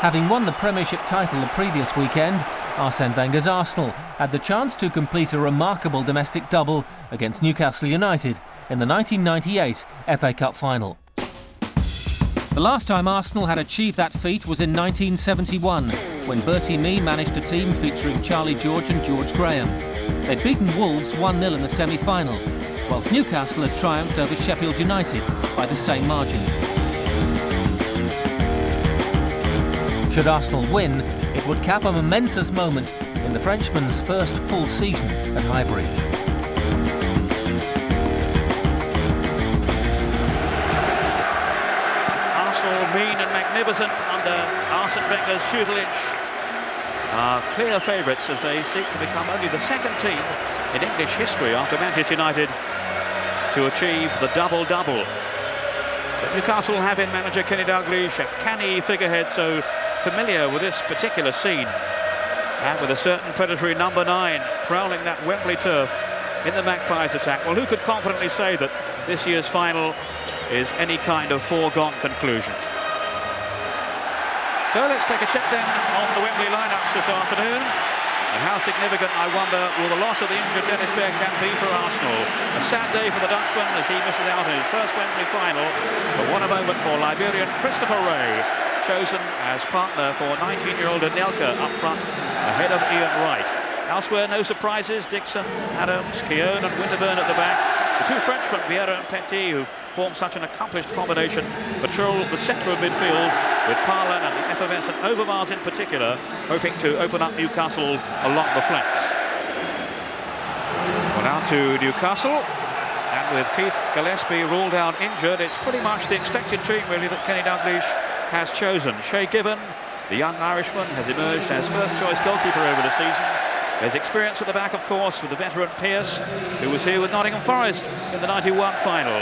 Having won the Premiership title the previous weekend, Arsene Wenger's Arsenal had the chance to complete a remarkable domestic double against Newcastle United in the 1998 FA Cup final. The last time Arsenal had achieved that feat was in 1971, when Bertie Mee managed a team featuring Charlie George and George Graham. They'd beaten Wolves 1-0 in the semi-final, whilst Newcastle had triumphed over Sheffield United by the same margin. Should Arsenal win, it would cap a momentous moment in the Frenchman's first full season at Highbury. Arsenal, mean and magnificent under Arsene Wenger's tutelage, are clear favourites as they seek to become only the second team in English history after Manchester United to achieve the double-double. But Newcastle have in manager Kenny Dalglish, a canny figurehead so familiar with this particular scene, and with a certain predatory number 9 prowling that Wembley turf in the Magpies attack. Well, who could confidently say that this year's final is any kind of foregone conclusion? So let's take a check then on the Wembley lineups this afternoon, and how significant, I wonder, will the loss of the injured Dennis Bergkamp be for Arsenal? A sad day for the Dutchman as he misses out on his first Wembley final, but what a moment for Liberian Christopher Wray, chosen as partner for 19-year-old Anelka up front ahead of Ian Wright. Elsewhere, no surprises. Dixon, Adams, Keown and Winterburn at the back. The two Frenchmen, Vieira and Petit, who form such an accomplished combination, patrol the centre of midfield, with Parla and the effervescent Overmars in particular hoping to open up Newcastle along the flanks. Well, now to Newcastle, and with Keith Gillespie ruled out injured, it's pretty much the expected team really that Kenny Dalglish has chosen. Shay Given, the young Irishman, has emerged as first-choice goalkeeper over the season. There's experience at the back, of course, with the veteran Pearce, who was here with Nottingham Forest in the 91 final.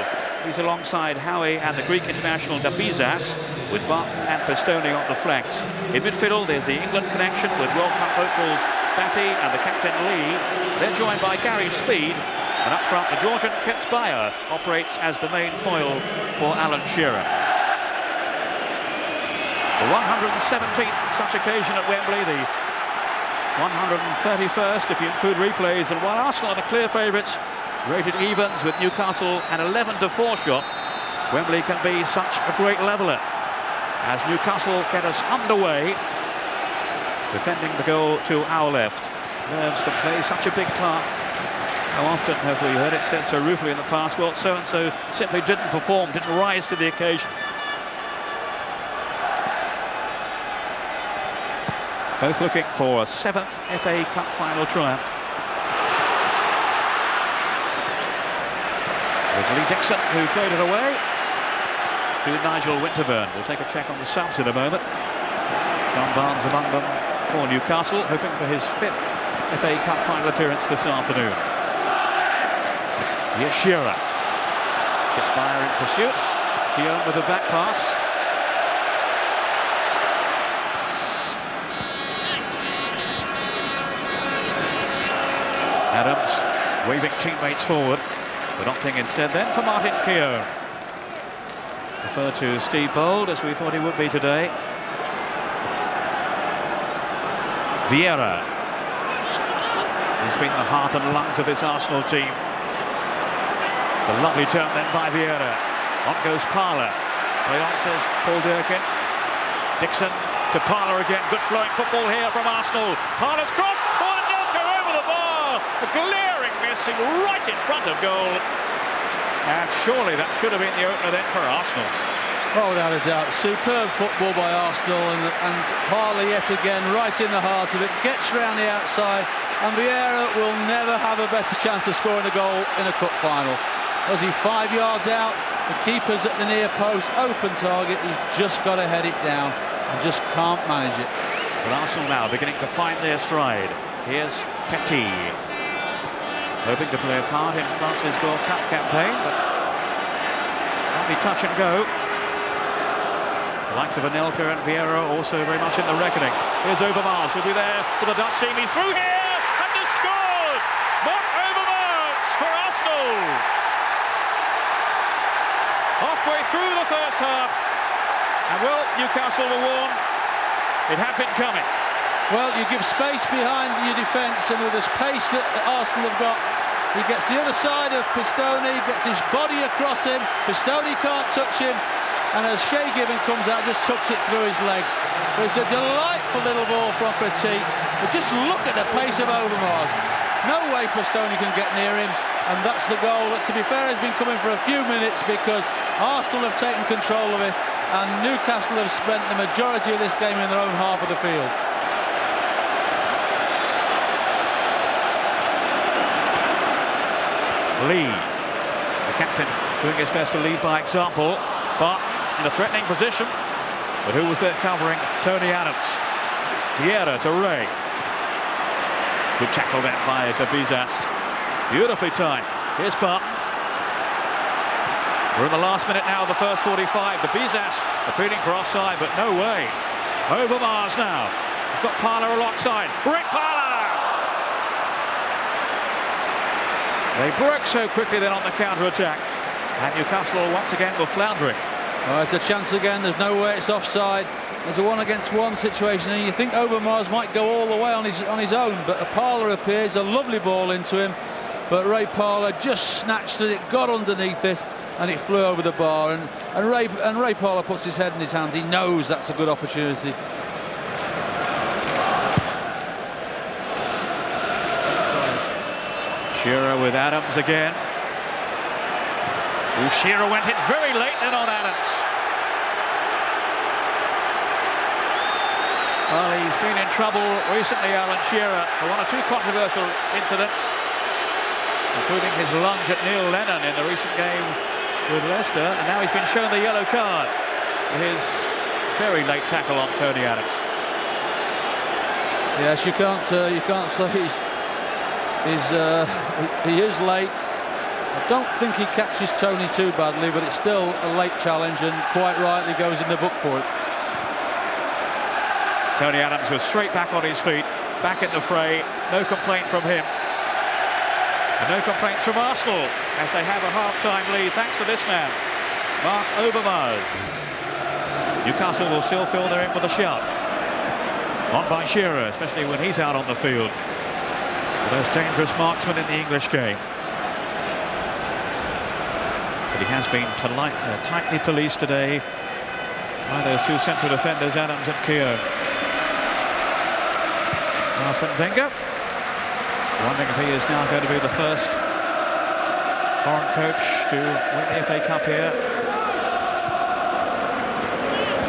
He's alongside Howie and the Greek international Dabizas, with Barton and Pistone on the flanks. In midfield, there's the England connection with World Cup hopefuls Batty and the captain Lee. They're joined by Gary Speed, and up front, the Georgian Ketsbaia operates as the main foil for Alan Shearer. The 117th such occasion at Wembley, the 131st if you include replays, and while Arsenal are the clear favourites, rated evens with Newcastle an 11-4 shot, Wembley can be such a great leveller as Newcastle get us underway, defending the goal to our left. Nerves can play such a big part. How often have we heard it said so ruefully in the past? Well, so-and-so simply didn't perform, didn't rise to the occasion. Both looking for a 7th FA Cup final triumph. There's Lee Dixon, who played it away to Nigel Winterburn. We'll take a check on the subs in a moment. John Barnes among them for Newcastle, hoping for his 5th FA Cup final appearance this afternoon. Here's Shearer. Gets Bayer in pursuit. Keown with a back pass. Adams waving teammates forward, but opting instead then for Martin Keown. Referred to Steve Bold as we thought he would be today. Vieira, who's been the heart and lungs of this Arsenal team. The lovely turn then by Vieira. On goes Parla. Play on, says Paul Durkin. Dixon to Parla again. Good flowing football here from Arsenal. Parla's cross. Oh, Anelka over the bar. A glaring missing right in front of goal. And surely that should have been the opener then for Arsenal. Oh, without a doubt. Superb football by Arsenal, and Parla yet again right in the heart of it. Gets round the outside, and Vieira will never have a better chance of scoring a goal in a cup final. Was he 5 yards out? The keeper's at the near post, open target. He's just got to head it down and just can't manage it. But Arsenal now beginning to find their stride. Here's Petit, hoping to play a part in France's World Cup campaign, but can't be touch and go. The likes of Anelka and Vieira also very much in the reckoning. Here's Overmars, will be there for the Dutch team. He's through here and has scored! Mark Overmars for Arsenal! Halfway through the first half, and well, Newcastle were warned. It had been coming. Well, you give space behind your defence, and with this pace that Arsenal have got, he gets the other side of Pistone, gets his body across him, Pistone can't touch him, and as Shay Given comes out, just tucks it through his legs. But it's a delightful little ball from Petit, but just look at the pace of Overmars. No way Pistone can get near him, and that's the goal that, to be fair, has been coming for a few minutes, because Arsenal have taken control of it, and Newcastle have spent the majority of this game in their own half of the field. Lee, the captain, doing his best to lead by example, but in a threatening position. But who was there covering? Tony Adams. Vieira to Ray. Good tackle then by De Bizas. Beautifully timed. Here's Butt. We're in the last minute now of the first 45. De Bizas appealing for offside, but no way. Overmars now. He's got Parler alongside. Rick Parler! They broke so quickly then on the counter-attack. And Newcastle once again were floundering. Oh, it's a chance again. There's no way it's offside. There's a one-against-one situation, and you think Overmars might go all the way on his own, but a Parler appears, a lovely ball into him, but Ray Parler just snatched it, got underneath it, and it flew over the bar. And Ray Parler puts his head in his hands. He knows that's a good opportunity. Shearer with Adams again. Ooh, Shearer went in very late then on Adams. Well, he's been in trouble recently, Alan Shearer, for one or two controversial incidents, including his lunge at Neil Lennon in the recent game with Leicester, and now he's been shown the yellow card for his very late tackle on Tony Adams. Yes, you can't say he is late. I don't think he catches Tony too badly, but it's still a late challenge, and quite rightly goes in the book for it. Tony Adams was straight back on his feet, back in the fray. No complaint from him. And no complaints from Arsenal, as they have a half-time lead thanks to this man, Mark Overmars. Newcastle will still feel they're in with a shout. On by Shearer, especially when he's out on the field. The most dangerous marksman in the English game. But he has been tightly policed today by those two central defenders, Adams and Keogh. Arsene Wenger, wondering if he is now going to be the first foreign coach to win the FA Cup here.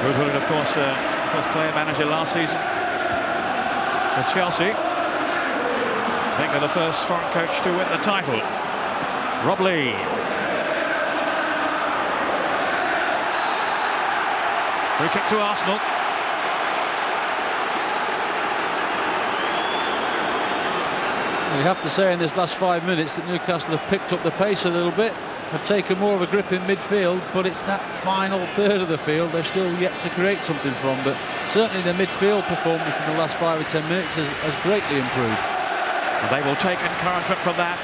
Woodward, of course, first player manager last season with Chelsea. Wenger, the first foreign coach to win the title. Rob Lee. Free kick to Arsenal. You have to say in this last 5 minutes that Newcastle have picked up the pace a little bit, have taken more of a grip in midfield, but it's that final third of the field they've still yet to create something from. But certainly their midfield performance in the last 5 or 10 minutes has greatly improved. And they will take encouragement from that,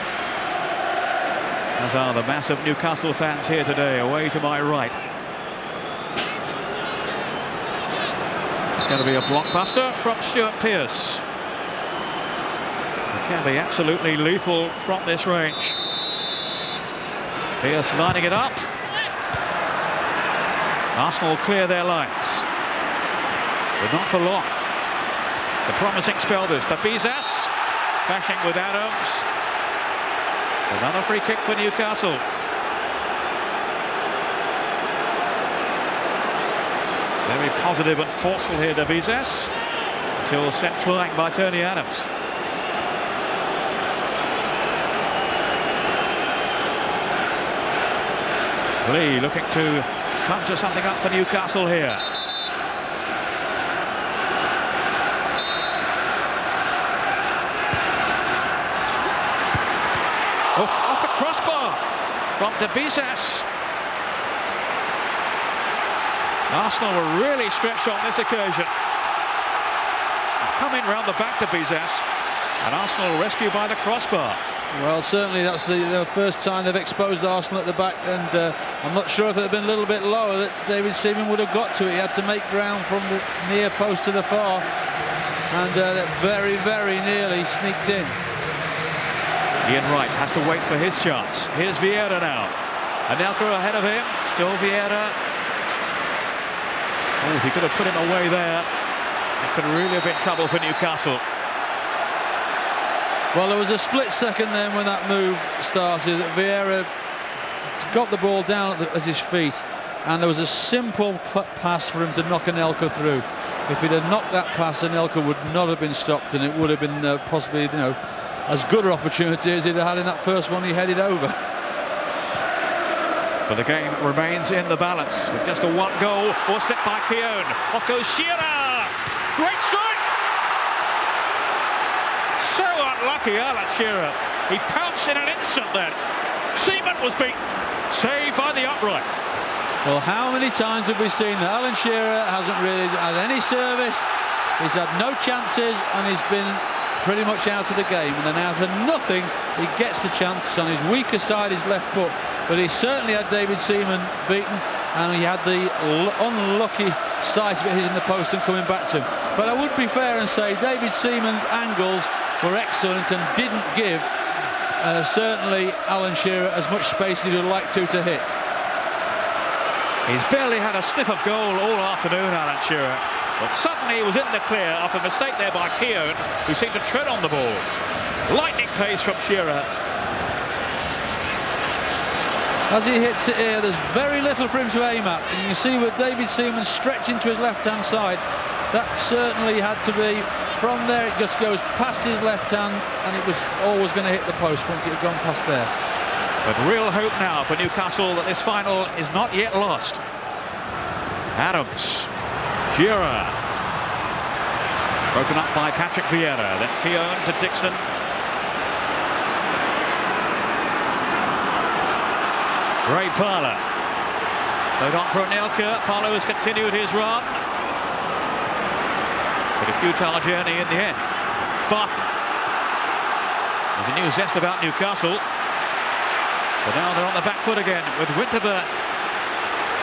as are the massive Newcastle fans here today, away to my right. It's going to be a blockbuster from Stuart Pearce. It can be absolutely lethal from this range. Pearce lining it up. Arsenal clear their lines, but not for long. It's a promising spell this. De Bizas bashing with Adams. Another free kick for Newcastle. Very positive and forceful here, De Bizas, until sent flying by Tony Adams. Lee looking to conjure something up for Newcastle here. Off the crossbar from De Bizas. Arsenal were really stretched on this occasion. Come in round the back, De Bizas, and Arsenal rescued by the crossbar. Well, certainly that's the first time they've exposed Arsenal at the back, and I'm not sure if it had been a little bit lower that David Seaman would have got to it. He had to make ground from the near post to the far, and that very, very nearly sneaked in. Ian Wright has to wait for his chance. Here's Vieira now. Anelka ahead of him. Still Vieira. Oh, if he could have put him away there, it could really have been trouble for Newcastle. Well, there was a split second then when that move started. Vieira got the ball down at his feet, and there was a simple pass for him to knock Anelka through. If he'd have knocked that pass, Anelka would not have been stopped, and it would have been possibly, as good an opportunity as he'd had in that first one he headed over. But the game remains in the balance with just a one goal or slip by Keown. Off goes Shearer. Great strike. So unlucky, Alan Shearer. He pounced in an instant then. Seaman was beaten. Saved by the upright. Well, how many times have we seen that? Alan Shearer hasn't really had any service. He's had no chances, and he's been pretty much out of the game. And then out of nothing, he gets the chance on his weaker side, his left foot. But he certainly had David Seaman beaten, and he had the unlucky sight of it hitting the post and coming back to him. But I would be fair and say David Seaman's angles were excellent and didn't give certainly Alan Shearer as much space as he would like to hit. He's barely had a sniff of goal all afternoon, Alan Shearer. But suddenly he was in the clear after a mistake there by Keown, who seemed to tread on the ball. Lightning pace from Shearer. As he hits it here, there's very little for him to aim at. And you can see with David Seaman stretching to his left-hand side, that certainly had to be, from there it just goes past his left hand, and it was always going to hit the post once it had gone past there. But real hope now for Newcastle that this final is not yet lost. Adams. Shearer. Broken up by Patrick Vieira. Then Keown to Dixon. Ray Parlour. Played on for Anelka. Parlour has continued his run. But a futile journey in the end. But there's a new zest about Newcastle. But now they're on the back foot again with Winterburn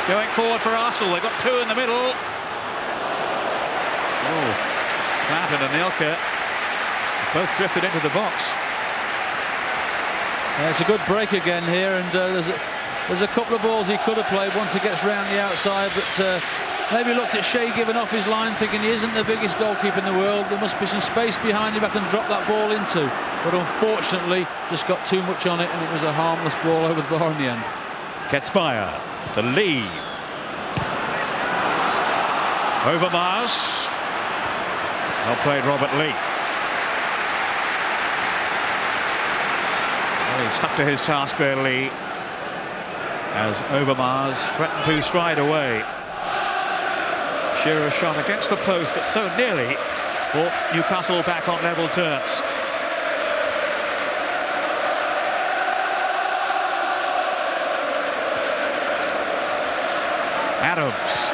going forward for Arsenal. They've got two in the middle. Oh, Platt and Anelka both drifted into the box. Yeah, it's a good break again here, and there's a couple of balls he could have played once he gets round the outside, but maybe looked at Shea Given off his line thinking he isn't the biggest goalkeeper in the world. There must be some space behind him I can drop that ball into. But unfortunately, just got too much on it, and it was a harmless ball over the bar in the end. Ketspire to Lee. Overmars. Well played, Robert Lee. Well, he stuck to his task there, Lee, as Overmars threatened to stride away. Shearer's shot against the post that so nearly brought Newcastle back on level terms. Adams.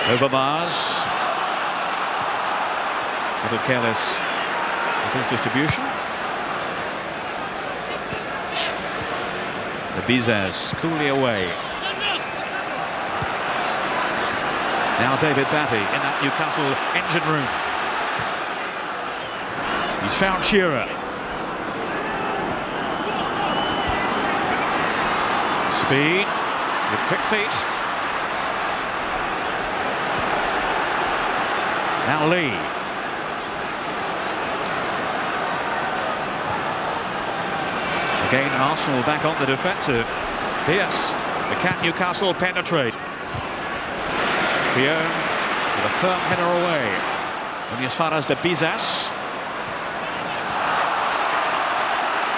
Overmars. A little careless with his distribution. The Bizas coolly away. Now David Batty in that Newcastle engine room. He's found Shearer. Speed with quick feet. Now Lee. Again Arsenal back on the defensive. Diaz. Can Newcastle penetrate? Keown with a firm header away. Only as far as the Bizas.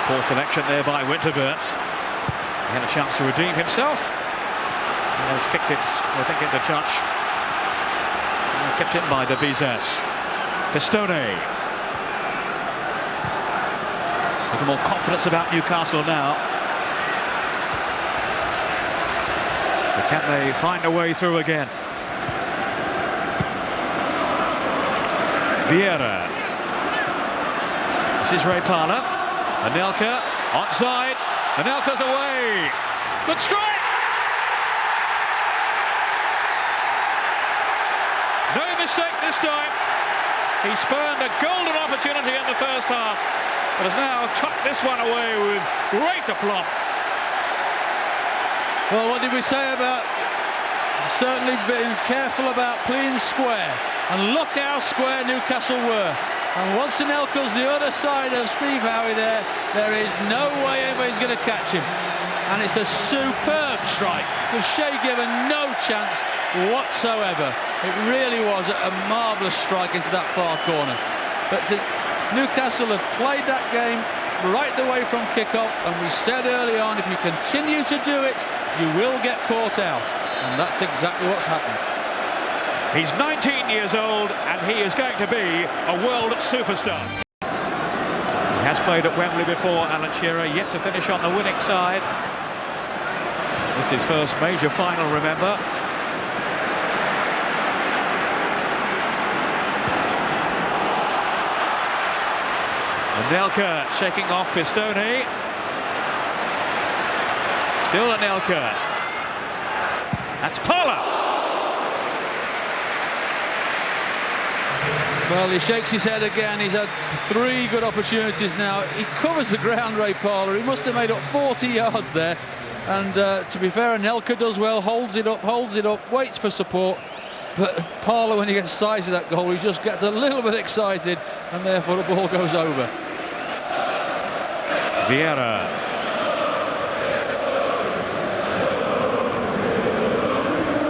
Poor selection there by Winterburn. He had a chance to redeem himself. He has kicked it, I think, into touch. Kept in by the Bizas. Pistone. A little more confidence about Newcastle now. But can they find a way through again? Vieira. This is Ray Parlour. Anelka onside. Anelka's away. Good strike. No mistake this time. He spurned a golden opportunity in the first half, but has now tucked this one away with great aplomb. Well, what did we say about certainly being careful about playing square? And look how square Newcastle were. And once Anelka's the other side of Steve Howie there is no way anybody's going to catch him. And it's a superb strike with Shea given no chance whatsoever. It really was a marvellous strike into that far corner. But Newcastle have played that game right the way from kick-off, and we said early on, if you continue to do it, you will get caught out. And that's exactly what's happened. He's 19 years old, and he is going to be a world superstar. He has played at Wembley before, Alan Shearer, yet to finish on the winning side. This is his first major final, remember. Anelka shaking off Pistone. Still Anelka. That's Parlour. Well, he shakes his head again. He's had 3 good opportunities now. He covers the ground, Ray Parlour. He must have made up 40 yards there. And to be fair, Anelka does well, holds it up, waits for support. But Parlour, when he gets size of that goal, he just gets a little bit excited, and therefore the ball goes over. Vieira.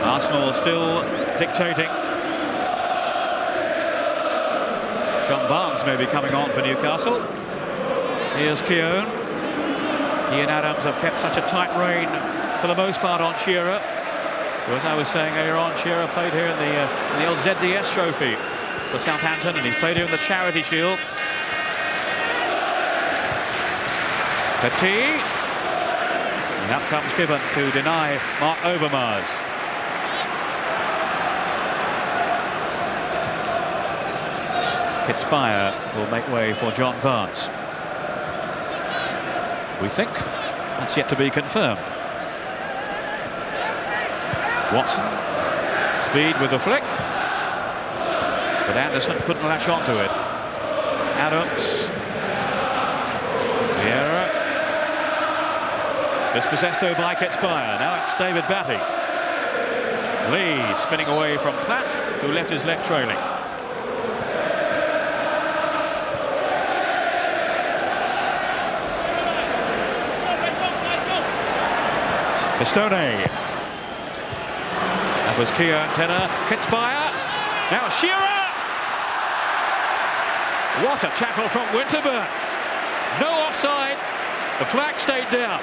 Arsenal still dictating. John Barnes may be coming on for Newcastle. Here's Keown. He and Adams have kept such a tight rein for the most part on Shearer. As I was saying earlier on, Shearer played here in the old ZDS trophy for Southampton, and he's played here in the Charity Shield. Petit. And up comes Gibbon to deny Mark Overmars. Kitspire will make way for John Barnes. We think that's yet to be confirmed. Watson, speed with the flick, but Anderson couldn't latch onto it. Adams, Vieira, dispossessed though by Kitspire. Now it's David Batty. Lee spinning away from Platt, who left his leg trailing. Pistone. That was Keown, Tenor, Kitspire. Now Shearer. What a tackle from Winterburn. No offside. The flag stayed down.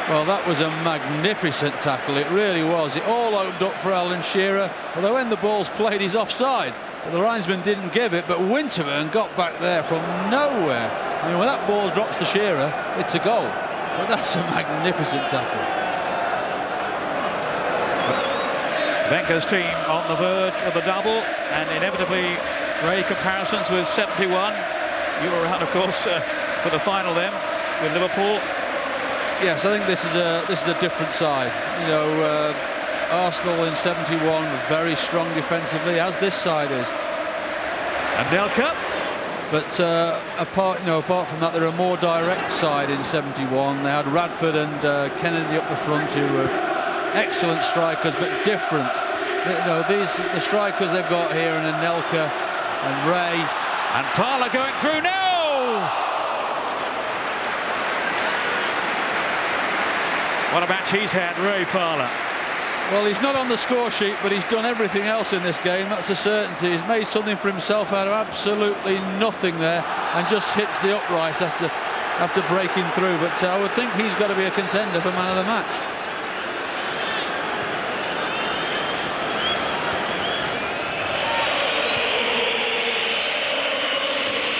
Well, that was a magnificent tackle. It really was. It all opened up for Alan Shearer. Although when the ball's played, he's offside. But the linesman didn't give it. But Winterburn got back there from nowhere. I mean, when that ball drops to Shearer, it's a goal. But that's a magnificent tackle. Wenger's team on the verge of the double, and inevitably Ray comparisons with 71. You were around, of course, for the final then with Liverpool. Yes, I think this is a different side. You know, Arsenal in 71 were very strong defensively, as this side is. Anelka. But apart from that, they're a more direct side in 71. They had Radford and Kennedy up the front, who were excellent strikers, but different. You know, the strikers they've got here, and Anelka and Ray. And Parlour going through now. What a match he's had, Ray Parlour. Well, he's not on the score sheet, but he's done everything else in this game. That's a certainty. He's made something for himself out of absolutely nothing there, and just hits the upright after breaking through. But I would think he's got to be a contender for man of the match.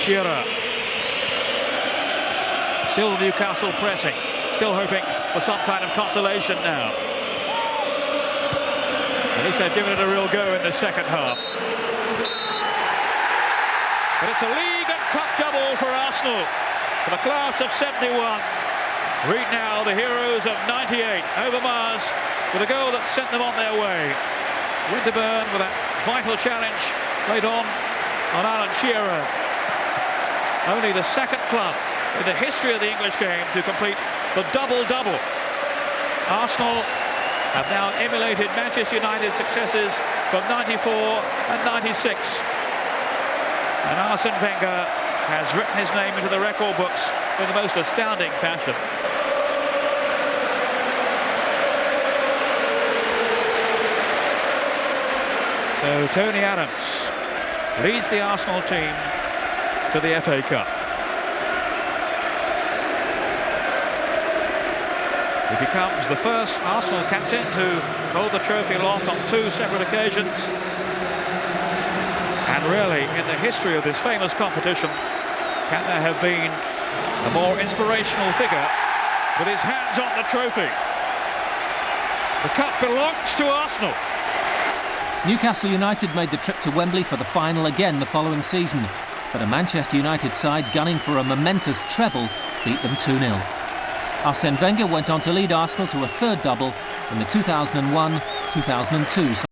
Shearer. Still Newcastle pressing, still hoping for some kind of consolation now. At least they've given it a real go in the second half. But it's a league cup double for Arsenal, for the class of 71. Read now, the heroes of 98, over Mars, with a goal that sent them on their way. Winterburn with that vital challenge played on Alan Shearer. Only the second club in the history of the English game to complete the double-double. Arsenal have now emulated Manchester United's successes from 94 and 96. And Arsene Wenger has written his name into the record books in the most astounding fashion. So Tony Adams leads the Arsenal team to the FA Cup. He becomes the first Arsenal captain to hold the trophy aloft on 2 separate occasions. And really, in the history of this famous competition, can there have been a more inspirational figure with his hands on the trophy? The cup belongs to Arsenal. Newcastle United made the trip to Wembley for the final again the following season, but a Manchester United side gunning for a momentous treble beat them 2-0. Arsene Wenger went on to lead Arsenal to a third double in the 2001-2002 season.